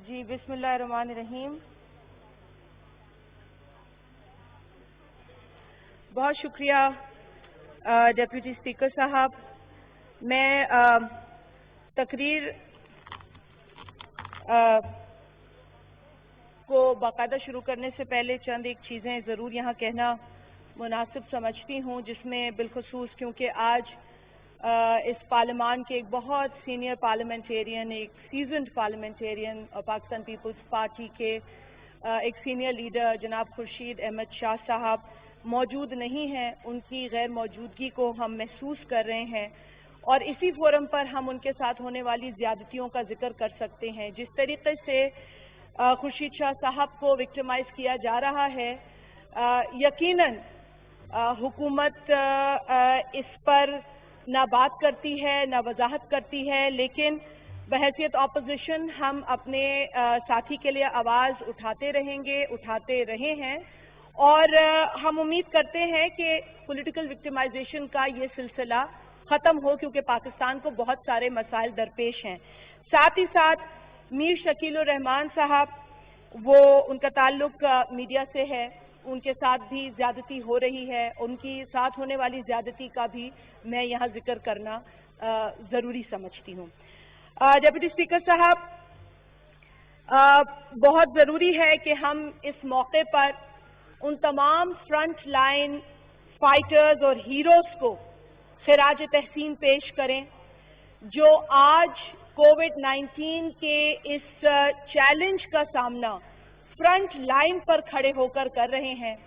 जी बिस्मिल्लाहिर्रहमानिर्रहीम। बहुत शुक्रिया डिप्टी स्पीकर साहब। मैं तकरीर को बाकायदा शुरू करने से पहले चंद एक चीज़ें ज़रूर यहाँ कहना मुनासिब समझती हूँ, जिसमें बिलखुसूस क्योंकि आज इस पार्लियामान के एक बहुत सीनियर पार्लियामेंटेरियन, एक सीजन्ड पार्लियामेंटेरियन और पाकिस्तान पीपल्स पार्टी के एक सीनियर लीडर जनाब खुर्शीद अहमद शाह साहब मौजूद नहीं हैं। उनकी गैर मौजूदगी को हम महसूस कर रहे हैं और इसी फोरम पर हम उनके साथ होने वाली ज़्यादतियों का जिक्र कर सकते हैं। जिस तरीके से खुर्शीद शाह साहब को विक्टिमाइज किया जा रहा है, यकीनन हुकूमत इस पर ना बात करती है ना वजाहत करती है, लेकिन बहैसियत ऑपोजिशन हम अपने साथी के लिए आवाज़ उठाते रहेंगे, उठाते रहे हैं और हम उम्मीद करते हैं कि पॉलिटिकल विक्टिमाइजेशन का ये सिलसिला ख़त्म हो, क्योंकि पाकिस्तान को बहुत सारे मसाइल दरपेश हैं। साथ ही साथ मीर शकील उर रहमान साहब, वो उनका ताल्लुक मीडिया से है, उनके साथ भी ज़्यादती हो रही है। उनकी साथ होने वाली ज़्यादती का भी मैं यहाँ जिक्र करना ज़रूरी समझती हूँ। डिप्टी स्पीकर साहब, बहुत ज़रूरी है कि हम इस मौके पर उन तमाम फ्रंट लाइन फाइटर्स और हीरोज़ को खिराज तहसीन पेश करें जो आज कोविड-19 के इस चैलेंज का सामना फ्रंट लाइन पर खड़े होकर कर रहे हैं,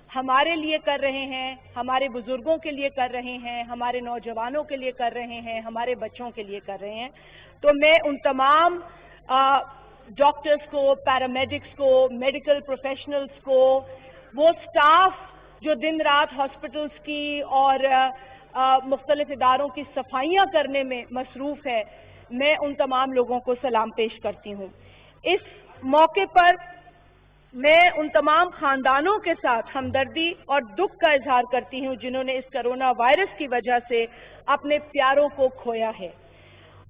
हमारे लिए कर रहे हैं, हमारे बुजुर्गों के लिए कर रहे हैं, हमारे नौजवानों के लिए कर रहे हैं, हमारे बच्चों के लिए कर रहे हैं। तो मैं उन तमाम डॉक्टर्स को, पैरामेडिक्स को, मेडिकल प्रोफेशनल्स को, वो स्टाफ जो दिन रात हॉस्पिटल्स की और मुख्तलिफ इदारों की सफाइयाँ करने में मसरूफ़ है, मैं उन तमाम लोगों को सलाम पेश करती हूँ। इस मौके पर मैं उन तमाम खानदानों के साथ हमदर्दी और दुख का इजहार करती हूँ जिन्होंने इस कोरोना वायरस की वजह से अपने प्यारों को खोया है,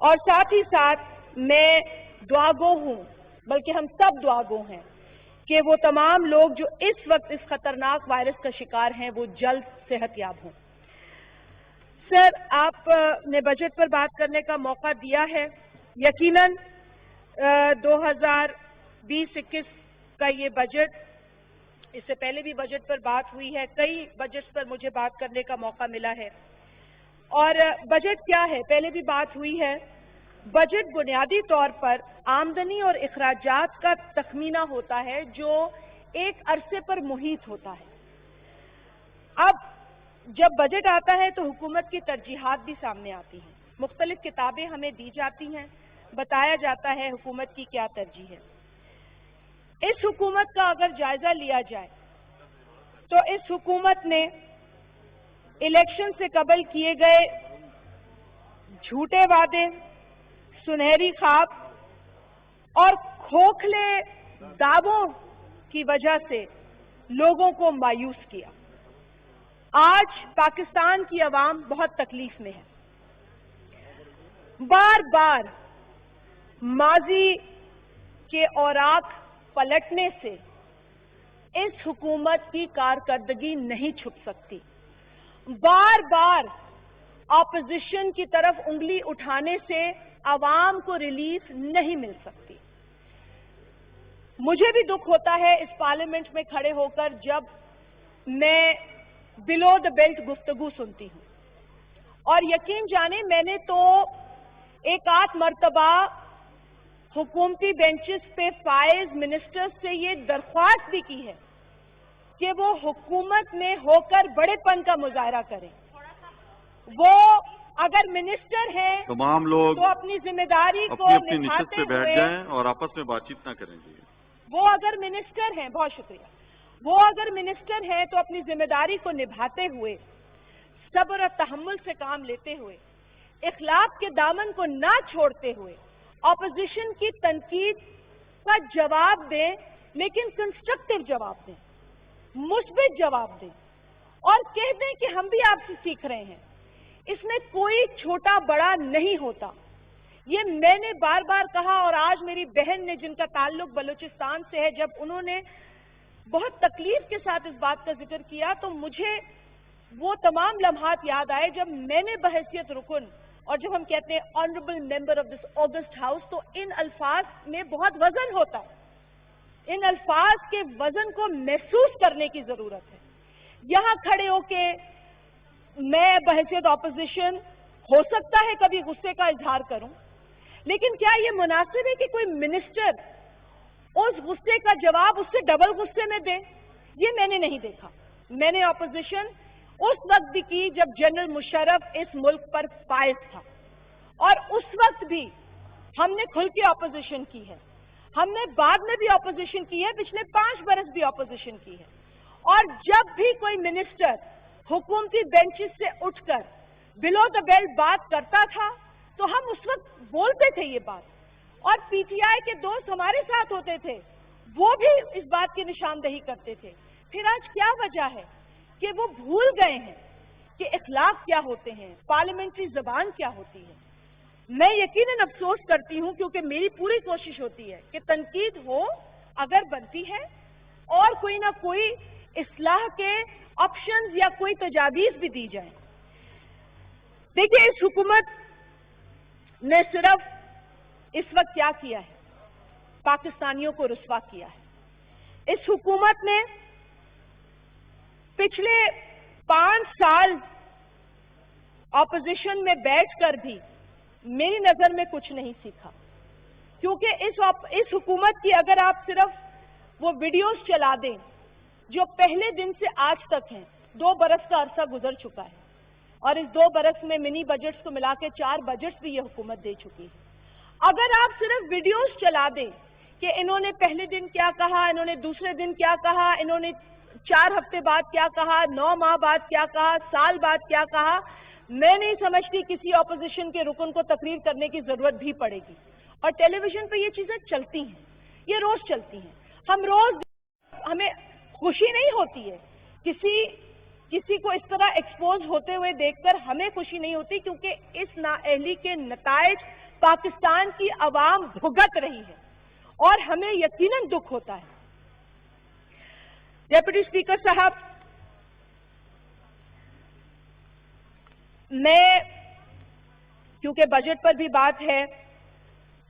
और साथ ही साथ मैं दुआगो हूँ, बल्कि हम सब दुआगो हैं कि वो तमाम लोग जो इस वक्त इस खतरनाक वायरस का शिकार हैं वो जल्द सेहतयाब हों। सर, आपने बजट पर बात करने का मौका दिया है। यकीनन 2020-21 का ये बजट, इससे पहले भी बजट पर बात हुई है, कई बजट पर मुझे बात करने का मौका मिला है। और बजट क्या है, पहले भी बात हुई है। बजट बुनियादी तौर पर आमदनी और इखराजात का तखमीना होता है जो एक अरसे पर मुहित होता है। अब जब बजट आता है तो हुकूमत की तरजीहात भी सामने आती हैं, मुख्तलिफ किताबें हमें दी जाती हैं, बताया जाता है हुकूमत की क्या तरजीह है। इस हुकूमत का अगर जायजा लिया जाए तो इस हुकूमत ने इलेक्शन से कबल किए गए झूठे वादे, सुनहरी ख्वाब और खोखले दावों की वजह से लोगों को मायूस किया। आज पाकिस्तान की आवाम बहुत तकलीफ में है। बार बार माजी के औराक पलटने से इस हुकूमत की कारकर्दगी नहीं छुप सकती। बार बार ऑपोजिशन की तरफ उंगली उठाने से आवाम को रिलीफ नहीं मिल सकती। मुझे भी दुख होता है इस पार्लियामेंट में खड़े होकर जब मैं बिलो द बेल्ट गुफ्तगू सुनती हूँ, और यकीन जाने मैंने तो एक आध मर्तबा हुकूमती बेंचेस पे फाइज मिनिस्टर्स से ये दरख्वास्त भी की है कि वो हुकूमत में होकर बड़ेपन का मुजाहरा करें। वो अगर मिनिस्टर हैं तमाम लोग तो अपनी जिम्मेदारी को अपनी निशस्त पे बैठ जाएं और आपस में बातचीत ना करेंगे। वो अगर मिनिस्टर हैं, बहुत शुक्रिया, वो अगर मिनिस्टर हैं तो अपनी जिम्मेदारी को निभाते हुए, सब्र और तहम्मुल से काम लेते हुए, इखलाक के दामन को ना छोड़ते हुए ऑपोजिशन की तनकीद का जवाब दें, लेकिन कंस्ट्रक्टिव जवाब दें, मुस्बित जवाब दें और कह दें कि हम भी आपसे सीख रहे हैं। इसमें कोई छोटा बड़ा नहीं होता, یہ میں نے بار بار کہا، اور آج میری بہن نے، جن کا تعلق بلوچستان سے ہے، جب انہوں نے بہت تکلیف کے ساتھ اس بات کا ذکر کیا تو مجھے وہ تمام لمحات یاد آئے جب میں نے بحیثیت رکن، اور جب ہم کہتے ہیں honourable member of this August house, تو ان الفاظ میں بہت وزن ہوتا ہے، ان الفاظ کے وزن کو محسوس کرنے کی ضرورت ہے۔ یہاں کھڑے ہو کے میں بحیثیت اپوزیشن ہو سکتا ہے کبھی غصے کا اظہار کروں، لیکن کیا یہ مناسب ہے کہ کوئی منسٹر اس غصے کا جواب اس سے ڈبل غصے میں دے؟ یہ میں نے نہیں دیکھا۔ میں نے اپوزیشن اس وقت بھی کی جب جنرل مشرف اس ملک پر فائز تھا، اور اس وقت بھی ہم نے کھل کے اپوزیشن کی ہے، ہم نے بعد میں بھی اپوزیشن کی ہے، پچھلے 5 برس بھی اپوزیشن کی ہے، اور جب بھی کوئی منسٹر حکومتی بینچز سے اٹھ کر بلو دا بیلٹ بات کرتا تھا تو ہم اس وقت بولتے تھے یہ بات، اور پی ٹی آئی کے دوست ہمارے ساتھ ہوتے تھے، وہ بھی اس بات کی نشاندہی کرتے تھے۔ پھر آج کیا وجہ ہے کہ وہ بھول گئے ہیں کہ اخلاق کیا ہوتے ہیں، پارلیمنٹری زبان کیا ہوتی ہے؟ میں یقیناً افسوس کرتی ہوں، کیونکہ میری پوری کوشش ہوتی ہے کہ تنقید ہو اگر بنتی ہے، اور کوئی نہ کوئی اصلاح کے آپشنز یا کوئی تجاویز بھی دی جائیں۔ دیکھیں، اس حکومت نے صرف اس وقت کیا کیا ہے؟ پاکستانیوں کو رسوا کیا ہے۔ اس حکومت نے پچھلے 5 سال اپوزیشن میں بیٹھ کر بھی میری نظر میں کچھ نہیں سیکھا، کیونکہ اس حکومت کی اگر آپ صرف وہ ویڈیوز چلا دیں جو پہلے دن سے آج تک ہیں، 2 برس کا عرصہ گزر چکا ہے، اور اس 2 برس میں منی بجٹس کو ملا کے 4 بجٹس بھی یہ حکومت دے چکی ہے۔ اگر آپ صرف ویڈیوز چلا دیں کہ انہوں نے پہلے دن کیا کہا، انہوں نے دوسرے دن کیا کہا، انہوں نے 4 ہفتے بعد کیا کہا، 9 ماہ بعد کیا کہا، سال بعد کیا کہا، میں نہیں سمجھتی کسی اپوزیشن کے رکن کو تقریر کرنے کی ضرورت بھی پڑے گی۔ اور ٹیلی ویژن پہ یہ چیزیں چلتی ہیں، یہ روز چلتی ہیں، ہمیں خوشی نہیں ہوتی ہے کسی کو اس طرح ایکسپوز ہوتے ہوئے دیکھ کر، ہمیں خوشی نہیں ہوتی، کیونکہ اس نااہلی کے نتائج پاکستان کی عوام بھگت رہی ہے، اور ہمیں یقیناً دکھ ہوتا ہے۔ ڈیپٹی اسپیکر صاحب، میں کیونکہ بجٹ پر بھی بات ہے،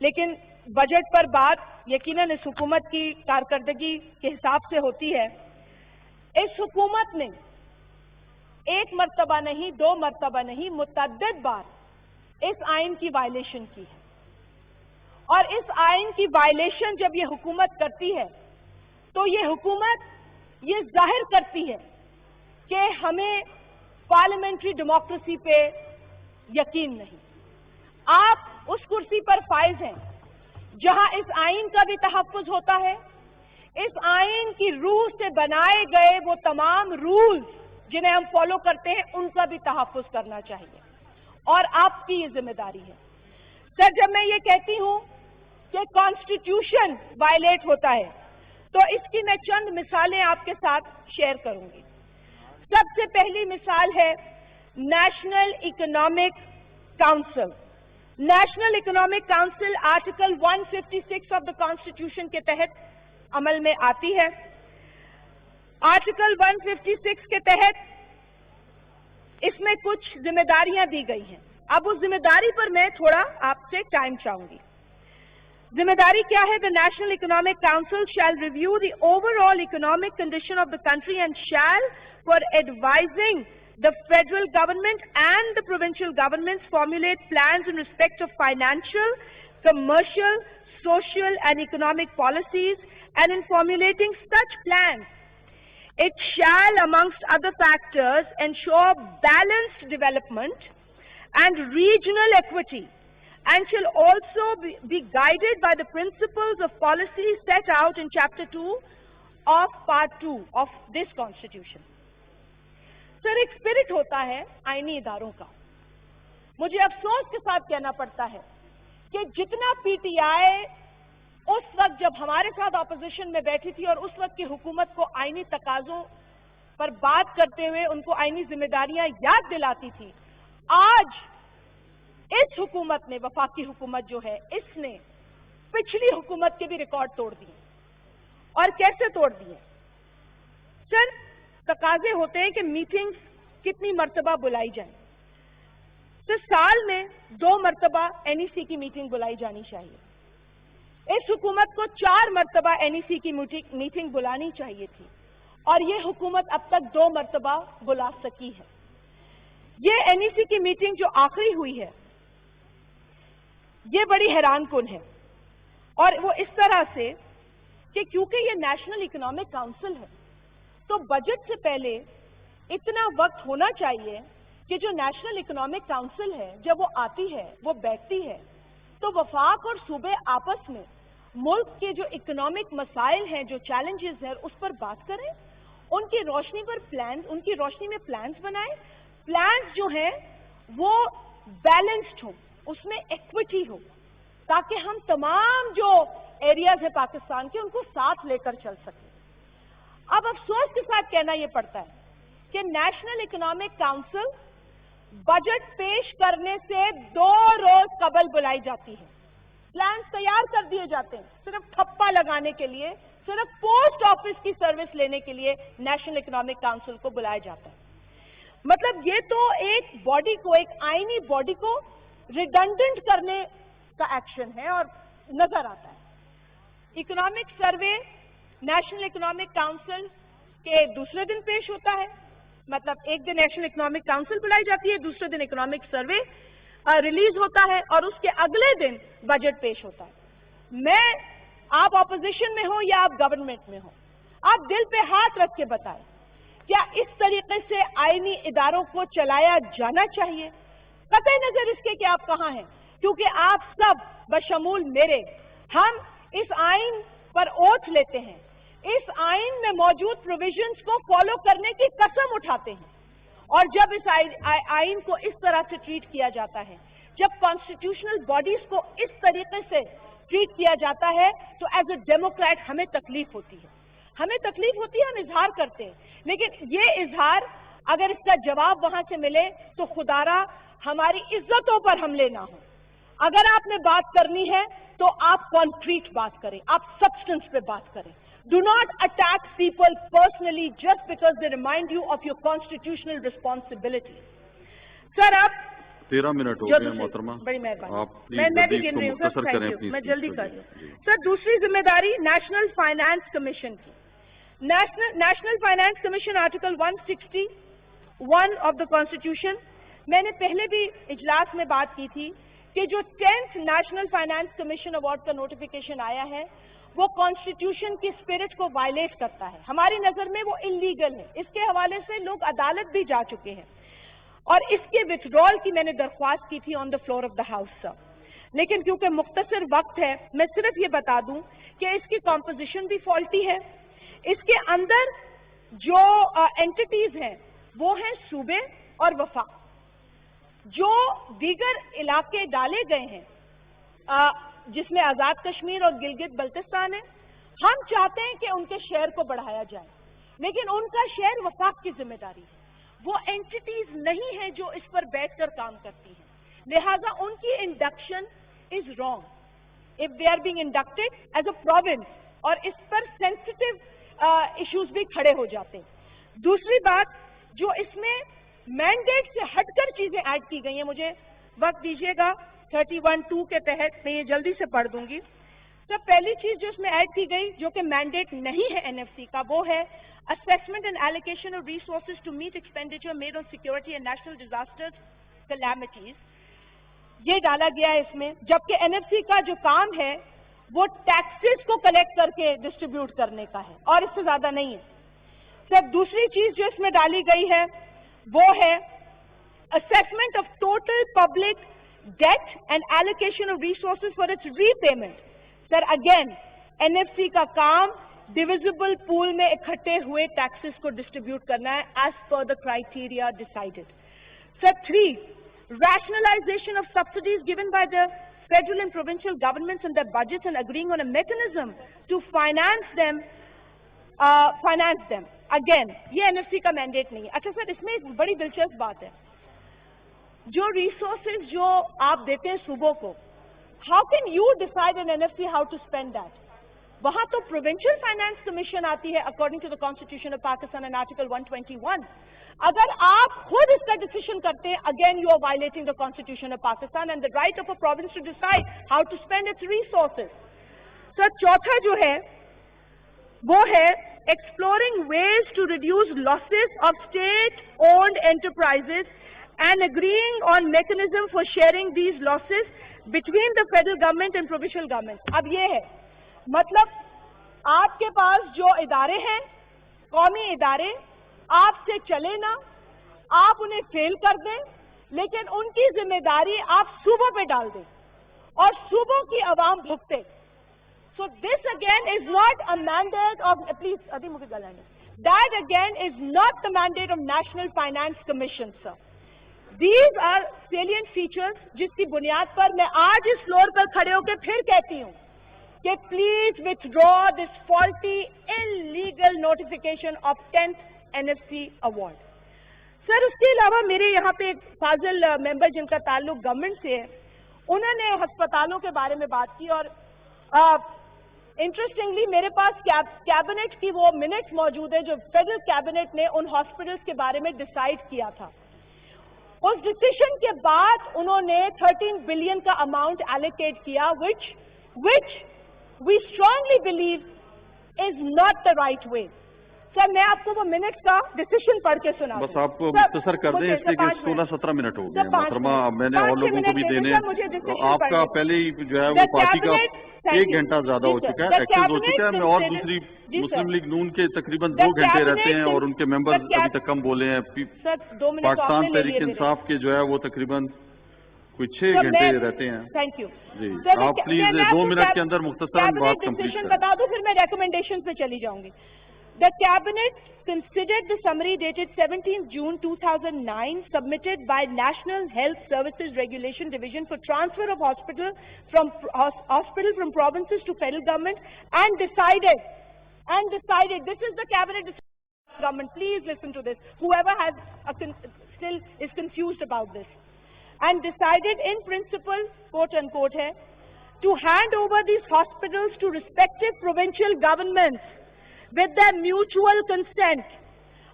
لیکن بجٹ پر بات یقیناً اس حکومت کی کارکردگی کے حساب سے ہوتی ہے۔ اس حکومت نے 1 مرتبہ نہیں، 2 مرتبہ نہیں، متعدد بار اس آئین کی وائلیشن کی ہے، اور اس آئین کی وائلیشن جب یہ حکومت کرتی ہے تو یہ حکومت یہ ظاہر کرتی ہے کہ ہمیں پارلیمنٹری ڈیموکریسی پہ یقین نہیں۔ آپ اس کرسی پر فائز ہیں جہاں اس آئین کا بھی تحفظ ہوتا ہے، اس آئین کی روح سے بنائے گئے وہ تمام رولز جنہیں ہم فالو کرتے ہیں ان کا بھی تحفظ کرنا چاہیے، اور آپ کی یہ ذمہ داری ہے۔ سر، جب میں یہ کہتی ہوں کہ کانسٹیٹیوشن وائلیٹ ہوتا ہے تو اس کی میں چند مثالیں آپ کے ساتھ شیئر کروں گی۔ سب سے پہلی مثال ہے national economic council. National economic council article 156 of the constitution کے تحت عمل میں آتی ہے۔ آرٹیکل 156 کے تحت اس میں کچھ ذمہ داریاں دی گئی ہیں۔ اب اس ذمہ داری پر میں تھوڑا آپ سے ٹائم چاہوں گی۔ ذمہ داری کیا ہے؟ The National Economic Council shall review the overall economic condition of the country and shall, for advising the federal government and the provincial governments, formulate plans in respect of financial, commercial, social and economic policies, and in formulating such plans, it shall, amongst other factors, ensure balanced development and regional equity, and shall also be guided by the principles of policy set out in Chapter 2 of Part 2 of this Constitution. سر، ایک spirit ہوتا ہے آئینی اداروں کا۔ مجھے افسوس کے ساتھ کہنا پڑتا ہے کہ جتنا پی ٹی آئی اس وقت جب ہمارے ساتھ اپوزیشن میں بیٹھی تھی اور اس وقت کی حکومت کو آئینی تقاضوں پر بات کرتے ہوئے ان کو آئینی ذمہ داریاں یاد دلاتی تھی، آج اس حکومت نے, وفاقی حکومت جو ہے, اس نے پچھلی حکومت کے بھی ریکارڈ توڑ دیے. اور کیسے توڑ دیے؟ سر, تقاضے ہوتے ہیں کہ میٹنگز کتنی مرتبہ بلائی جائیں. تو سال میں 2 مرتبہ NEC کی میٹنگ بلائی جانی چاہیے. اس حکومت کو 4 مرتبہ NEC کی میٹنگ بلانی چاہیے تھی, اور یہ حکومت اب تک 2 مرتبہ بلا سکی ہے. یہ NEC کی میٹنگ جو آخری ہوئی ہے, یہ بڑی حیران کن ہے. اور وہ اس طرح سے کہ کیونکہ یہ نیشنل اکنامک کاؤنسل ہے, تو بجٹ سے پہلے اتنا وقت ہونا چاہیے کہ جو نیشنل اکنامک کاؤنسل ہے, جب وہ آتی ہے, وہ بیٹھتی ہے, تو وفاق اور صوبے آپس میں ملک کے جو اکنامک مسائل ہیں, جو چیلنجز ہیں, اس پر بات کریں, ان کی روشنی پر پلانز, ان کی روشنی میں پلانز بنائیں. پلانز جو ہیں وہ بیلنسڈ ہوں, اس میں ایکوٹی ہو, تاکہ ہم تمام جو ایریاز ہیں پاکستان کے, ان کو ساتھ لے کر چل سکیں. اب افسوس کے ساتھ کہنا یہ پڑتا ہے کہ نیشنل اکنامک کاؤنسل بجٹ پیش کرنے سے 2 روز قبل بلائی جاتی ہے. پلانز تیار کر دیے جاتے ہیں, صرف ٹھپا لگانے کے لیے, صرف پوسٹ آفس کی سروس لینے کے لیے نیشنل اکنامک کاؤنسل کو بلایا جاتا ہے. مطلب یہ تو ایک باڈی کو, ایک آئینی باڈی کو ریڈنڈنٹ کرنے کا ایکشن ہے, اور نظر آتا ہے. Economic survey national economic council کے دوسرے دن پیش ہوتا ہے. مطلب ایک دن نیشنل اکنامک کاؤنسل بلائی جاتی ہے, دوسرے دن اکنامک سروے ریلیز ہوتا ہے, اور اس کے اگلے دن بجٹ پیش ہوتا ہے. آپ اپوزیشن میں ہو یا آپ گورنمنٹ میں ہو, آپ دل پہ ہاتھ رکھ کے بتائیں, کیا اس طریقے سے آئینی اداروں کو چلایا جانا چاہیے؟ قطع نظر اس کے کہ آپ کہاں ہیں, کیونکہ آپ سب بشمول میرے, ہم اس آئین پر اوتھ لیتے ہیں, اس آئین میں موجود پروویژنز کو فالو کرنے کی قسم اٹھاتے ہیں. اور جب اس آئین کو اس طرح سے ٹریٹ کیا جاتا ہے, جب کانسٹیٹیوشنل باڈیز کو اس طریقے سے ٹریٹ کیا جاتا ہے, تو ایز اے ڈیموکریٹ ہمیں تکلیف ہوتی ہے. ہمیں تکلیف ہوتی ہے, ہم اظہار کرتے ہیں, لیکن یہ اظہار اگر اس کا جواب وہاں سے ملے تو خدارا ہماری عزتوں پر حملے نہ ہوں. اگر آپ نے بات کرنی ہے تو آپ کانکریٹ بات کریں, آپ سبسٹنس پہ بات کریں. Do not attack people personally just because they remind you of your constitutional responsibility. سر, آپ 13 منٹ ہو گئے محترمہ, بڑی مہربانی, آپ میں بھی گن رہی ہوں سر, تھینک یو, میں جلدی کر رہی ہوں. سر, دوسری ذمہ داری نیشنل فائنانس کمیشن کی. National finance commission article 161 of the constitution, میں نے پہلے بھی اجلاس میں بات کی تھی کہ جو 10th national finance commission award کا نوٹیفیکیشن آیا ہے, وہ کانسٹیٹیوشن کی اسپرٹ کو وائلیٹ کرتا ہے. ہماری نظر میں وہ انلیگل ہے. اس کے حوالے سے لوگ عدالت بھی جا چکے ہیں, اور اس کے وتھڈرال کی میں نے درخواست کی تھی on the floor of the house sir. لیکن کیونکہ مختصر وقت ہے, میں صرف یہ بتا دوں کہ اس کی کمپوزیشن بھی فالٹی ہے. اس کے اندر جو اینٹیٹیز ہیں وہ ہیں صوبے اور وفاق. جو دیگر علاقے ڈالے گئے ہیں, جس میں آزاد کشمیر اور گلگت بلتستان ہے, ہم چاہتے ہیں کہ ان کے شیئر کو بڑھایا جائے, لیکن ان کا شیئر وفاق کی ذمہ داری ہے. وہ اینٹیٹیز نہیں ہیں جو اس پر بیٹھ کر کام کرتی ہیں, لہذا ان کی induction is wrong if they are being inducted as a province, اور اس پر سینسٹیو ایشوز بھی کھڑے ہو جاتے ہیں. دوسری بات, جو اس میں مینڈیٹ سے ہٹ کر چیزیں ایڈ کی گئی ہیں, مجھے وقت دیجیے گا, 31(2) کے تحت میں یہ جلدی سے پڑھ دوں گی. تو پہلی چیز جو اس میں ایڈ کی گئی, جو کہ مینڈیٹ نہیں ہے NFC کا, وہ ہے assessment and allocation of resources to meet expenditure made on security and national disasters calamities. یہ ڈالا گیا ہے اس میں, جبکہ NFC کا جو کام ہے وہ ٹیکسز کو کلیکٹ کر کے ڈسٹریبیوٹ کرنے کا ہے, اور اس سے زیادہ نہیں ہے. سر, دوسری چیز جو اس میں ڈالی گئی ہے وہ ہے assessment of total public debt and allocation of resources for its repayment. Sir, again, NFC کا کام divisible pool میں اکٹھے ہوئے taxes کو distribute کرنا ہے as per the criteria decided. Sir, 3, rationalization of subsidies given by the federal and provincial governments and their budgets and agreeing on a mechanism to finance them. Again, یہ NFC کا mandate نہیں ہے. اچھا سر, اس میں ایک بڑی دلچسپ بات ہے. जो resources जो आप देते हैं सूबों को, how can you decide in NFC how to spend that? वहाँ तो Provincial Finance Commission आती है according to the Constitution of Pakistan and Article 121. अगर आप खुद इसका decision करते हैं, again you are violating the Constitution of Pakistan and the right of a province to decide how to spend its resources. So चौथा जो है वो है exploring ways to reduce losses of state-owned enterprises and agreeing on mechanism for sharing these losses between the federal government and provincial government. अब ये है मतलब आपके पास जो इदारे हैं, कौमी इदारे, आपसे चले ना, आप उन्हें फेल कर दें, लेकिन उनकी जिम्मेदारी आप सूबों पे डाल दें और सूबों की आवाम भुगते. So this again is not a mandate of, please, Adi Mukhi Galani. That again is not the mandate of National Finance Commission, sir. These are salient features जिसकी बुनियाद पर मैं आज इस फ्लोर पर खड़े होकर फिर कहती हूँ कि please withdraw this faulty, illegal notification of 10th NFC award. Sir उसके अलावा मेरे यहाँ पे एक फाजिल मेंबर जिनका ताल्लुक गवर्नमेंट से है, उन्होंने अस्पतालों के बारे में बात की और इंटरेस्टिंगली मेरे पास कैबिनेट की वो मिनट्स मौजूद है जो फेडरल कैबिनेट ने उन हॉस्पिटल्स के बारे में डिसाइड किया था. उस डिसीजन के बाद उन्होंने 13 बिलियन का अमाउंट एलोकेट किया which we strongly believe is not the right way. Sir मैं आपको वो मिनट्स का डिसीजन पढ़ के सुना बस आप मुख्तसर कर दें इसलिए कि 16-17 मिनट हो गए हैं मोहतरमा. मैंने और लोगों को भी देने, आपका पहले ही जो है वो पार्टी का 1 घंटा ज्यादा हो चुका है, एक्सेस हो चुका है. मैं और दूसरी मुस्लिम लीग नून के तकरीबन 2 घंटे रहते हैं और उनके मेंबर अभी तक कम बोले हैं. पाकिस्तान तहरीक इंसाफ के जो है वो तकरीबन कोई 6 घंटे रहते हैं. थैंक यू जी. आप प्लीज 2 मिनट के अंदर मुख्तसरन बात कंप्लीट करें. बता दूं फिर मैं रिकमेंडेशन पे चली जाऊंगी. The Cabinet considered the summary dated 17 June 2009 submitted by National Health Services Regulation Division for transfer of hospital from provinces to federal government and decided, this is the Cabinet decision, government, please listen to this, whoever has still is confused about this, and decided in principle, quote unquote, hai, to hand over these hospitals to respective provincial governments with their mutual consent.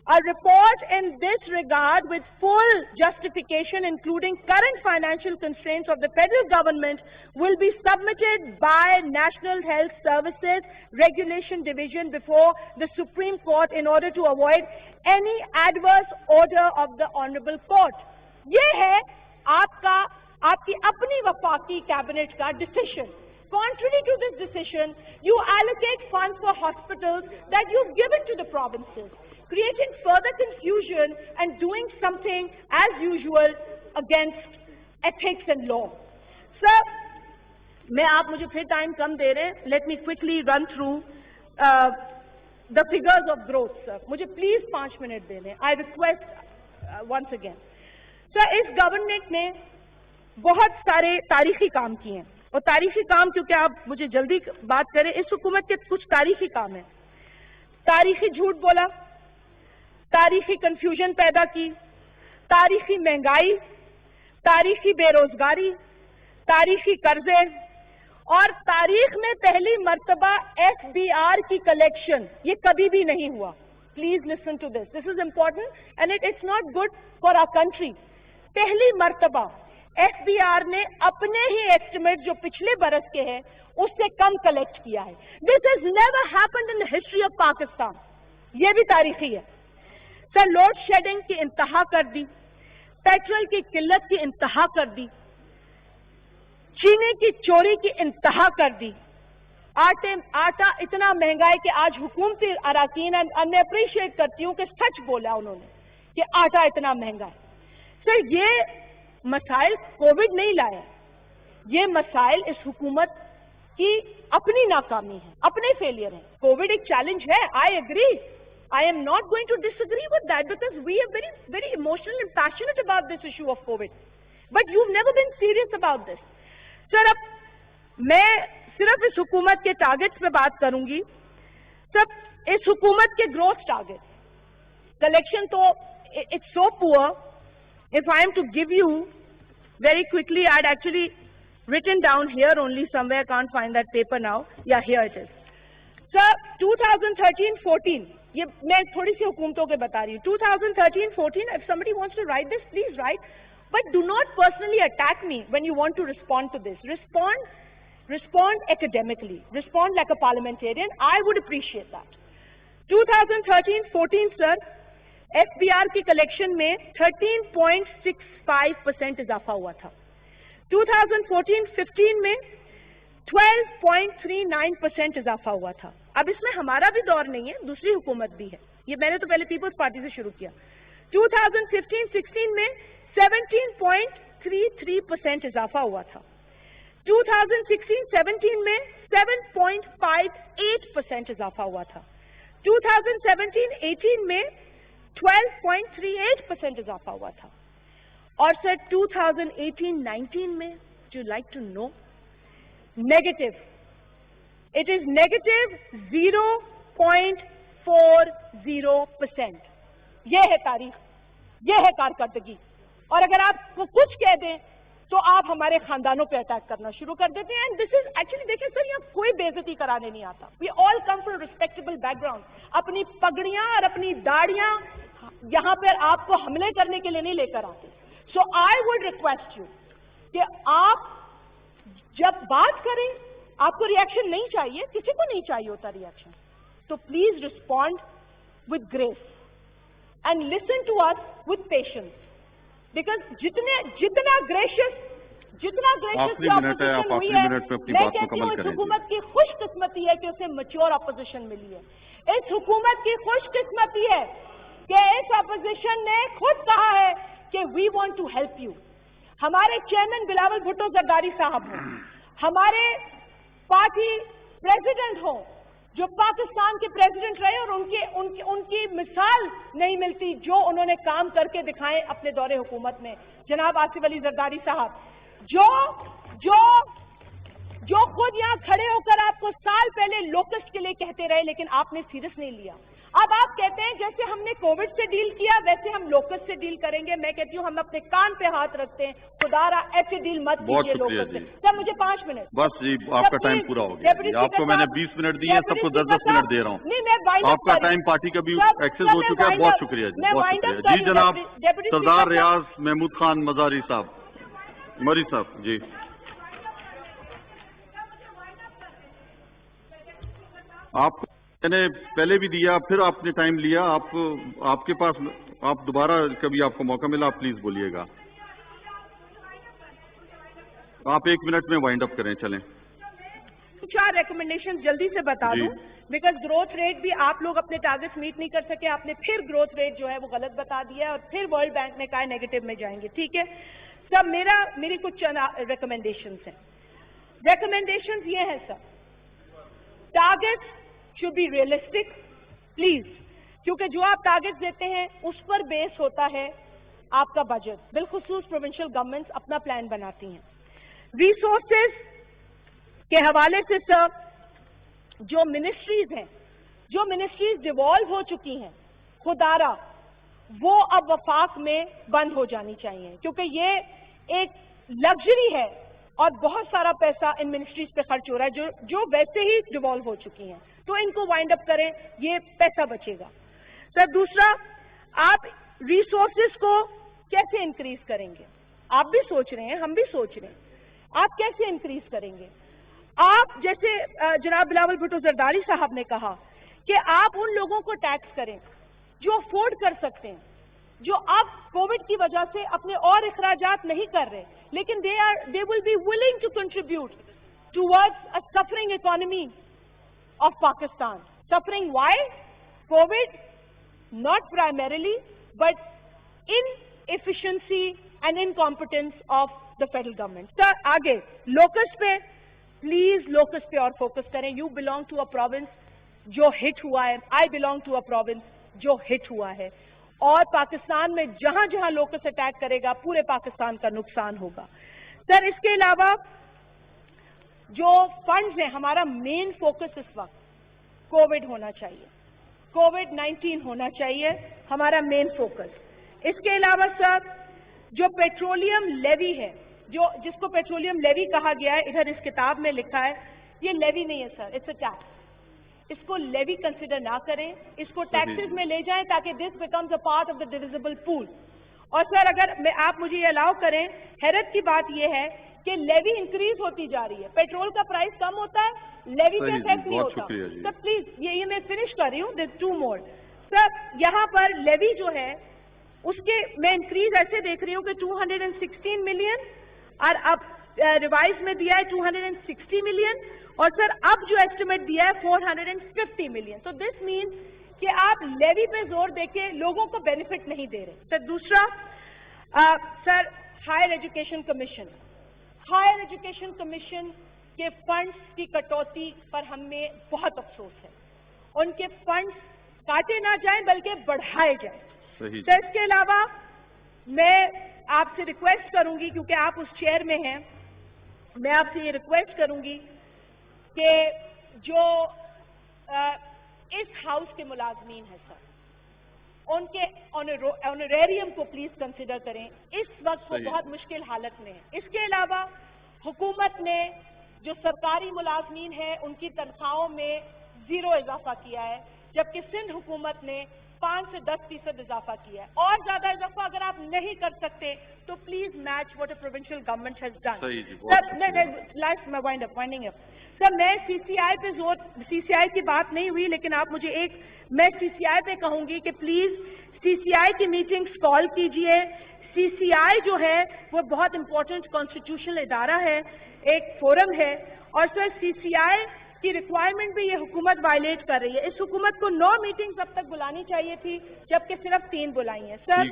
A report in this regard with full justification, including current financial constraints of the federal government, will be submitted by National Health Services Regulation Division before the Supreme Court in order to avoid any adverse order of the Honorable Court. ये है आपकी अपनी वफाकी cabinet का decision. Contrary to this decision, you allocate funds for hospitals that you've given to the provinces, creating further confusion and doing something as usual against ethics and law. Sir, मैं आप मुझे फिर टाइम कम दे रहे हैं. Let me quickly run through the figures of growth, sir. मुझे please 5 minute दे दें. I request once again. Sir, इस government ने बहुत सारे तारीखी काम किए हैं. और तारीखी काम, क्योंकि आप मुझे जल्दी बात करें, इस हुकूमत के कुछ तारीखी काम है. तारीखी झूठ बोला, तारीखी कंफ्यूजन पैदा की, तारीखी महंगाई, तारीखी बेरोजगारी, तारीखी कर्जे और तारीख में पहली मर्तबा FBR की कलेक्शन. ये कभी भी नहीं हुआ. Please listen to this. This is important and it's not good for our country. पहली मर्तबा FBR ने अपने ही एस्टिमेट जो पिछले बरस के हैं उससे कम कलेक्ट किया है. This has never happened in the history of Pakistan. ये भी तारीखी है. सर, लोड शेडिंग की इंतहा कर दी, पेट्रोल की किल्लत की इंतहा कर दी, चीनी की चोरी की इंतहा कर दी, आटा इतना महंगा है कि आज हुकूमती अराकीन, मैं अप्रिशिएट करती हूं कि सच बोला उन्होंने कि आटा इतना महंगा है. सर, ये मसाइल कोविड नहीं लाया, ये मसाइल इस हुकूमत की अपनी नाकामी है, अपने फेलियर है. कोविड एक चैलेंज है, I agree. I am not going to disagree with that because we are very, very emotional and passionate about this issue of COVID. But you've never been serious about this. Sir, अब मैं सिर्फ इस हुकूमत के targets पे बात करूंगी. Sir, इस हुकूमत के ग्रोथ टारगेट कलेक्शन तो it's so poor. If I am to give you very quickly, I'd actually written down here only somewhere, can't find that paper now. Yeah, here it is. Sir, 2013-14, ये मैं थोड़ी सी हुकूमतों के बता रही हूँ. 2013-14, if somebody wants to write this, please write. But do not personally attack me when you want to respond to this. Respond academically. Respond like a parliamentarian. I would appreciate that. 2013-14, sir, FBR की collection में 13.65% इजाफा हुआ था. 2014-15 में 12.39% इजाफा हुआ था. अब इसमें हमारा भी दौर नहीं है, दूसरी हुकूमत भी है. ये मैंने तो पहले पीपल्स पार्टी से शुरू किया. 2015-16 में 17.33% इजाफा हुआ था. 2016-17 में 7.58% इजाफा हुआ था. 2017-18 में 12.38% इजाफा हुआ था. और सर 2018-19 में, would you like to know? Negative. It is negative 0.40%. ये है तारीख, ये है कारकर्दगी. और अगर आप कुछ कह दें तो आप हमारे खानदानों पे अटैक करना शुरू कर देते हैं. एंड दिस इज एक्चुअली, देखिए सर, यहाँ कोई बेइज्जती कराने नहीं आता. We all come from respectable background. अपनी पगड़ियां और अपनी दाढ़ियां यहाँ पर आपको हमले करने के लिए नहीं लेकर आते. सो आई वुड रिक्वेस्ट यू कि आप जब बात करें, आपको रिएक्शन नहीं चाहिए, किसी को नहीं चाहिए होता रिएक्शन, तो please respond with grace and listen to us with patience. Because जितना ग्रेशियस मिनट है, आप आखिरी मिनट में अपनी बात मुकम्मल करें. इस हुकूमत की खुशकिस्मती है कि उसे मैच्योर अपोजिशन मिली है. इस हुकूमत की खुशकिस्मती है कि इस अपोजिशन ने खुद कहा है कि we want to help you. हमारे चेयरमैन बिलावल भुट्टो जरदारी साहब हो, हमारे पार्टी प्रेसिडेंट हो, जो पाकिस्तान के प्रेसिडेंट रहे और उनकी मिसाल नहीं मिलती जो उन्होंने काम करके दिखाए अपने दौरे हुकूमत में. जनाब आसिफ अली जरदारी साहब, जो खुद यहाँ खड़े होकर आपको साल पहले लोकस्ट के लिए कहते रहे, लेकिन आपने सीरियस नहीं लिया. अब आप कहते हैं जैसे हमने कोविड से डील किया वैसे हम लोकस्ट से डील करेंगे. मैं कहती हूँ हम अपने कान पे हाथ रखते हैं, खुदारा ऐसे डील मत कीजिए लोकस्ट से. सर मुझे 5 मिनट. बस जी, आपका टाइम पूरा हो गया. आपको मैंने 20 मिनट दिए, सबको 10-10 मिनट दे रहा हूँ. आपका टाइम पार्टी का भी एक्सेस हो चुका है. बहुत शुक्रिया जी, बहुत शुक्रिया जी. जनाब सरदार रियाज महमूद खान मजारी साहब, मरी साहब जी. आपको मैंने पहले भी दिया, फिर आपने टाइम लिया. आपके पास, आप दोबारा कभी आपको मौका मिला आप प्लीज बोलिएगा. आप 1 मिनट में वाइंड अप करें. चलें. 4 रिकमेंडेशन जल्दी से बता दूं, बिकॉज ग्रोथ रेट भी आप लोग अपने टारगेट्स मीट नहीं कर सके. आपने फिर ग्रोथ रेट जो है वो गलत बता दिया और फिर वर्ल्ड बैंक ने कहा नेगेटिव में जाएंगे. ठीक है सब, मेरी कुछ रिकमेंडेशंस हैं. रिकमेंडेशंस ये है sir, targets should be realistic, please, क्योंकि जो आप टारगेट्स देते हैं उस पर बेस होता है आपका बजट. बिलखुसूस प्रोविंशियल गवर्नमेंट्स अपना प्लान बनाती हैं. रिसोर्सेज के हवाले से सर, जो मिनिस्ट्रीज हैं, जो मिनिस्ट्रीज डिवॉल्व हो चुकी हैं, खुदारा वो अब वफाक में बंद हो जानी चाहिए, क्योंकि ये एक लग्जरी है और बहुत सारा पैसा इन मिनिस्ट्रीज पे खर्च हो रहा है जो वैसे ही डिवॉल्व हो चुकी हैं. तो इनको वाइंड अप करें, ये पैसा बचेगा. सर दूसरा, आप रिसोर्सेज को कैसे इंक्रीज करेंगे? आप भी सोच रहे हैं, हम भी सोच रहे हैं, आप कैसे इंक्रीज करेंगे? आप जैसे जनाब बिलावल भुट्टो जरदारी साहब ने कहा कि आप उन लोगों को टैक्स करें जो अफोर्ड कर सकते हैं, जो अब कोविड की वजह से अपने और इखराजात नहीं कर रहे, लेकिन they will be willing to contribute towards a suffering economy of Pakistan. Suffering why? COVID, not primarily, but inefficiency and incompetence of the federal government. Sir, आगे locust पे, please locust पे और focus करें. You belong to a province जो hit हुआ है. I belong to a province जो hit हुआ है. और पाकिस्तान में जहां जहां locust अटैक करेगा पूरे पाकिस्तान का नुकसान होगा. सर इसके अलावा जो फंड्स हैं, हमारा मेन फोकस इस वक्त कोविड होना चाहिए, कोविड-19 होना चाहिए हमारा मेन फोकस. इसके अलावा सर जो पेट्रोलियम लेवी है जो जिसको पेट्रोलियम लेवी कहा गया है, इधर इस किताब में लिखा है, ये लेवी नहीं है सर, इट्स अ टैक्स। इसको लेवी कंसिडर ना करें, इसको टैक्सेस में ले जाएं ताकि this becomes a part of the divisible pool. और सर अगर आप मुझे ये अलाउ करें, हैरत की बात ये है कि लेवी इंक्रीज होती जा रही है, पेट्रोल का प्राइस कम होता है, लेवी पे इफेक्ट नहीं होता। सर प्लीज ये मैं फिनिश कर रही हूँ, दिस 2 more। सर यहाँ पर लेवी जो है उसके मैं इंक्रीज ऐसे देख रही हूँ कि 216 मिलियन और अब रिवाइज में दिया है 260 मिलियन, और सर अब जो एस्टिमेट दिया है 450 मिलियन। तो दिस मीन्स कि आप लेवी पे जोर देके लोगों को बेनिफिट नहीं दे रहे। सर दूसरा, सर हायर एजुकेशन कमीशन के फंड्स की कटौती पर हमें बहुत अफसोस है। उनके फंड्स काटे ना जाएं बल्कि बढ़ाए जाएं। सर इसके अलावा मैं आपसे रिक्वेस्ट करूंगी, क्योंकि आप उस चेयर में हैं, मैं आपसे ये रिक्वेस्ट करूंगी कि जो इस हाउस के मुलाजमीन हैं सर, उनके ऑनरेरियम को प्लीज कंसिडर करें। इस वक्त वो बहुत मुश्किल हालत में है। इसके अलावा हुकूमत ने जो सरकारी मुलाजमीन है उनकी तनख्वाहों में 0 इजाफा किया है, जबकि सिंध हुकूमत ने 5 से 10% इजाफा किया है। और ज्यादा इजाफा अगर आप नहीं कर सकते तो please match what a provincial government has done. Sir winding up sir, मैं सीसीआई पे सीसीआई की बात नहीं हुई, लेकिन आप मुझे मैं सीसीआई पे कहूंगी कि प्लीज सीसीआई की मीटिंग्स कॉल कीजिए। सीसीआई जो है वो बहुत इंपॉर्टेंट कॉन्स्टिट्यूशनल इदारा है, एक फोरम है, और सर सीसीआई की रिक्वायरमेंट भी ये हुकूमत वायलेट कर रही है। इस हुकूमत को 9 मीटिंग्स अब तक बुलानी चाहिए थी, जबकि सिर्फ 3 बुलाई हैं। सर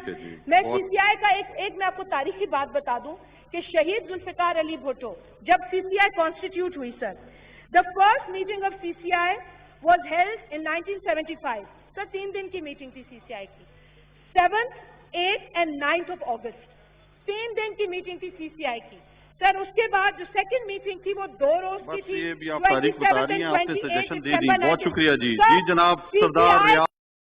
मैं सीसीआई का मैं आपको तारीखी बात बता दूं कि शहीद जुल्फिकार अली भुट्टो जब सीसीआई कॉन्स्टिट्यूट हुई sir, the first meeting of CCI was held in 1975। Sir 3 दिन की मीटिंग थी सीसीआई की, 7th, 8th and 9th of August, 3 दिन की मीटिंग थी सीसीआई की। सर उसके बाद जो सेकंड मीटिंग थी वो 2 रोज की थी। ये भी आप तारीख बता रही हैं, आपने सजेशन दे दी, बहुत शुक्रिया जी। जी जनाब सरदार